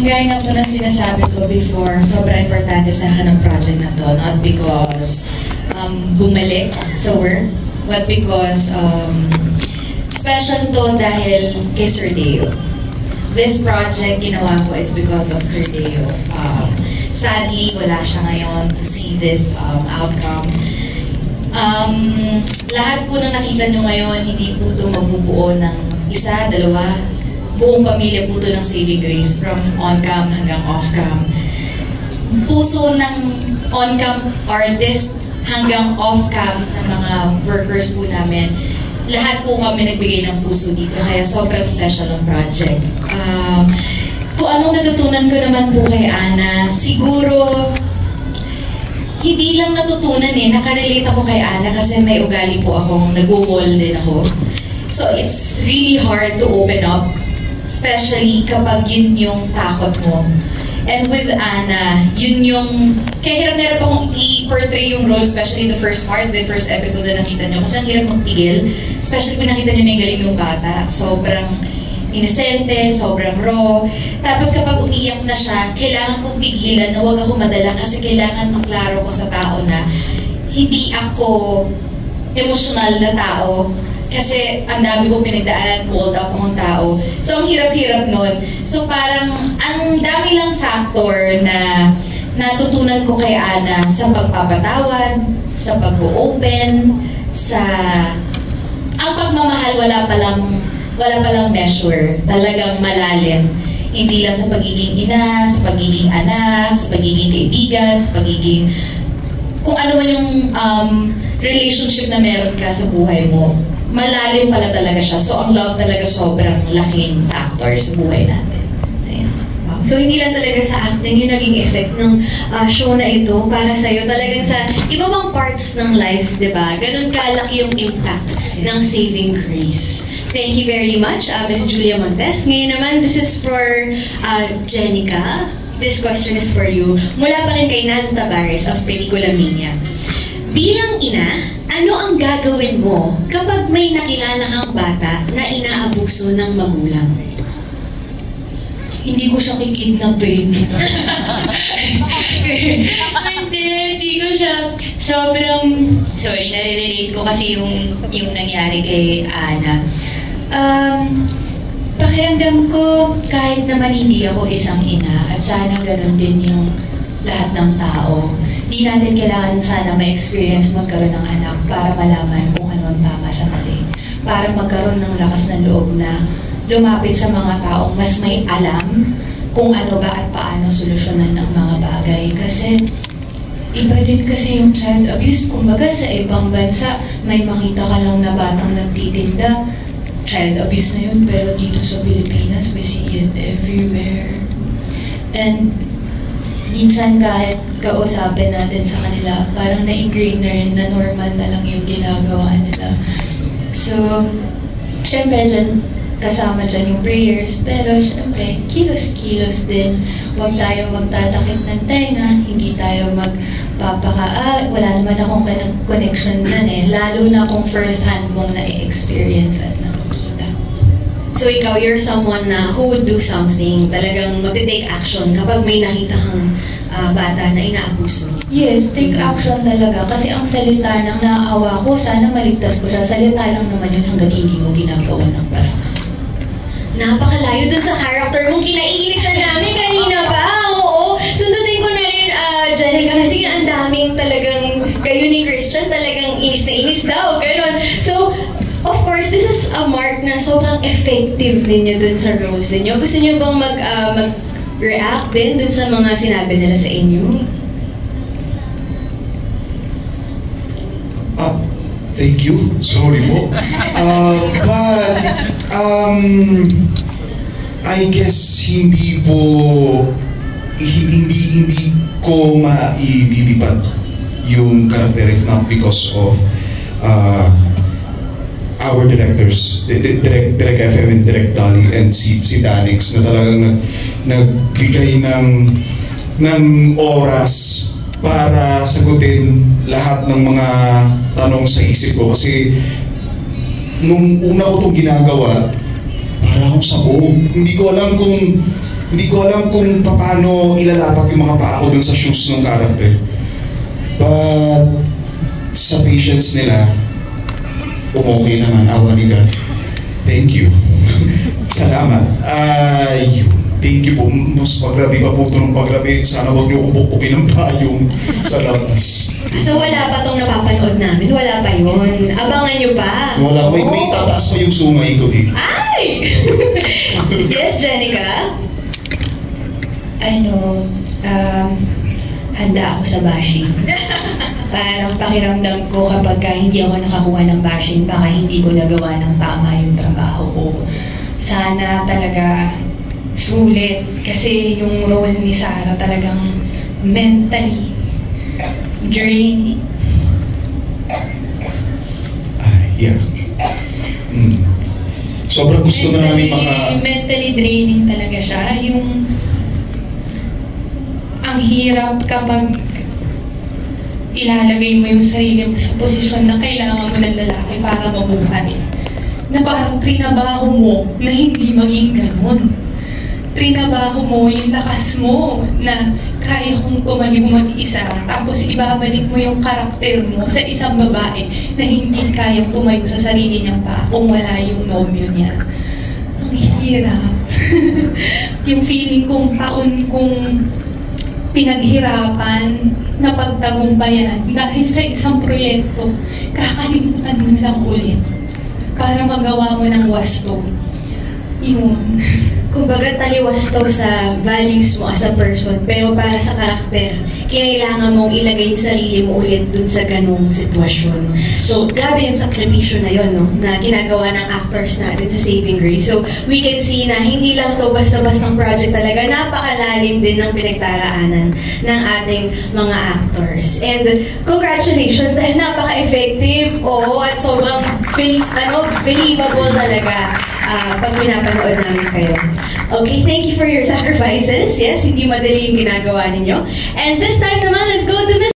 Gaya nga po na sinasabi ko before, sobrang importante sa akin ang project na to. Not because bumalik sa work, but because special to dahil kay Sir Deo. This project ginawa ko is because of Sir Deo. Sadly, wala siya ngayon to see this outcome. Lahat po na nakita nyo ngayon, hindi po ito mabubuo ng isa, dalawa, buong pamilya po ito ng Saving Grace, from on-cam hanggang off-cam. Puso ng on-cam artist hanggang off-cam ng mga workers po namin. Lahat po kami nagbigay ng puso dito, kaya sobrang special ang project. Kung anong natutunan ko naman po kay Ana, siguro hindi lang natutunan nakarelate ako kay Ana kasi may ugali po akong nag-wall din ako. So it's really hard to open up, especially kapag yun yung takot mo. And with Ana, yun yung, kaya hirap akong i-portray yung role, especially the first part, the first episode na nakita nyo. Kasi ang hirap magpigil, especially kung nakita nyo na yung galing ng bata. Sobrang inosente, sobrang raw. Tapos kapag umiyak na siya, kailangan kong pigilan na huwag ako madala kasi kailangan maklaro ko sa tao na hindi ako emotional na tao. Kasi ang dami kong pinagdaanan, hold up akong tao. So, ang hirap-hirap nun. So, parang ang dami lang factor na natutunan ko kay Ana sa pagpapatawad, sa pag-open, sa... Ang pagmamahal, wala palang measure. Talagang malalim. Hindi lang sa pagiging ina, sa pagiging anak, sa pagiging kaibigan, sa pagiging... Kung ano man yung relationship na meron ka sa buhay mo. Malalim pala talaga siya. So, ang love talaga sobrang laking factor sa buhay natin. So, yan. Wow. So, hindi lang talaga sa acting yung naging effect ng show na ito para sa'yo. Talagang sa iba bang parts ng life, di ba? Ganun kalaki yung impact ng Saving Grace. Thank you very much, Ms. Julia Montes. Ngayon naman, this is for Jenica. This question is for you. Mula pa rin kay Naz Tabares of Pelikula Mania. Bilang ina, ano ang gagawin mo kapag may nakilala kang bata na inaabuso ng magulang? Hindi ko siya kikidnapin. Hindi ko siya. Sobrang, sorry, nare-relate ko kasi yung nangyari kay Ana. Pakiramdam ko, kahit naman hindi ako isang ina, at sana ganun din yung lahat ng tao, di natin kailangan sana ma-experience magkaroon ng anak para malaman kung ano ang tama sa mali. Para magkaroon ng lakas ng loob na lumapit sa mga taong mas may alam kung ano ba at paano solusyonan ng mga bagay. Kasi iba din kasi yung child abuse. Kumbaga sa ibang bansa, may makita ka lang na batang nagtitinda, child abuse na yun. Pero dito sa Pilipinas, we see it everywhere. And minsan kahit kausapin natin sa kanila, parang na-ingrain na rin na normal na lang yung ginagawa nila. So, syempre dyan, kasama dyan yung prayers, pero syempre, kilos-kilos din. Huwag tayo magtatakip ng tenga, hindi tayo wala naman akong connection dyan lalo na kung first hand mong na-experience at nakikita. So ikaw, you're someone na who would do something, talagang mag-take action kapag may nakita kang bata na inaabuso. Yes, take action talaga. Kasi ang salita ng naaawa ko, sana maligtas ko siya. Salita lang naman yun hanggat hindi mo ginagawa ng parang. Napakalayo dun sa character mong kinaiinis na namin kanina pa. Oo. Sundutin ko na rin, Jenica, kasi ang daming talagang kayo ni Christian, talagang inis na inis daw. Ganon. So, of course, this is a mark na sobrang effective ninyo dun sa roles ninyo. Gusto niyo bang mag-react din dun sa mga sinabi nila sa inyo? Thank you. Sorry po. But, I guess hindi ko maililipat yung character if not because of our directors, Direct FM and Direct Dolly and si Danix na talagang nagbigay ng oras para sagutin lahat ng mga tanong sa isip ko. Kasi nung una ko itong ginagawa, para akong sabog. Hindi ko alam kung Hindi ko alam kung paano ilalapat yung mga paa ko dun sa shoes ng character. But sa patience nila, okay naman, awa ni God. Thank you. Salamat. Thank you po. Mas pagrabi pa po ito ng pagrabi. Sana wag niyo ko pupukin ng payong sa labas. So wala pa tong napapanood namin? Wala pa yun? Abangan nyo pa? Wala. May tataas pa yung sungay ko din. Ay! Yes, Jenica? Handa ako sa bashing. Parang pakiramdam ko kapag hindi ako nakakuha ng bashing, baka hindi ko nagawa ng tama yung trabaho ko. Sana talaga sulit. Kasi yung role ni Sarah talagang mentally draining. Yeah. Sobrang gusto na namin mentally draining talaga siya. Ang hirap kapag ilalagay mo yung sarili mo sa posisyon na kailangan mo ng lalaki para mabuhay. Na parang trinabaho mo na hindi maging ganun. Trinabaho mo yung lakas mo na kaya kong tumayo mag-isa, tapos ibabalik mo yung karakter mo sa isang babae na hindi kaya tumayo sa sarili niyang paa kung wala yung nobyo niya. Ang hirap. Yung feeling kong taon kong pinaghirapan na pagtagumpayan dahil sa isang proyekto, kakalimutan mo na lang ulit para magawa mo ng wasto. Yun. Kumbaga taliwas to sa values mo as a person, pero para sa karakter, kailangan mong ilagay yung sarili mo ulit dun sa ganung sitwasyon. So, grabe yung sakripisyo na yun, no? Na ginagawa ng actors natin sa Saving Grace. So, we can see na hindi lang to basta-bastang project talaga, napakalalim din ng pinagdaraanan ng ating mga actors. And congratulations dahil napaka-effective, at sobrang believable talaga pag pinapanood namin kayo. Okay, thank you for your sacrifices. Yes, hindi madali yung ginagawa ninyo. And this time naman, let's go to Miss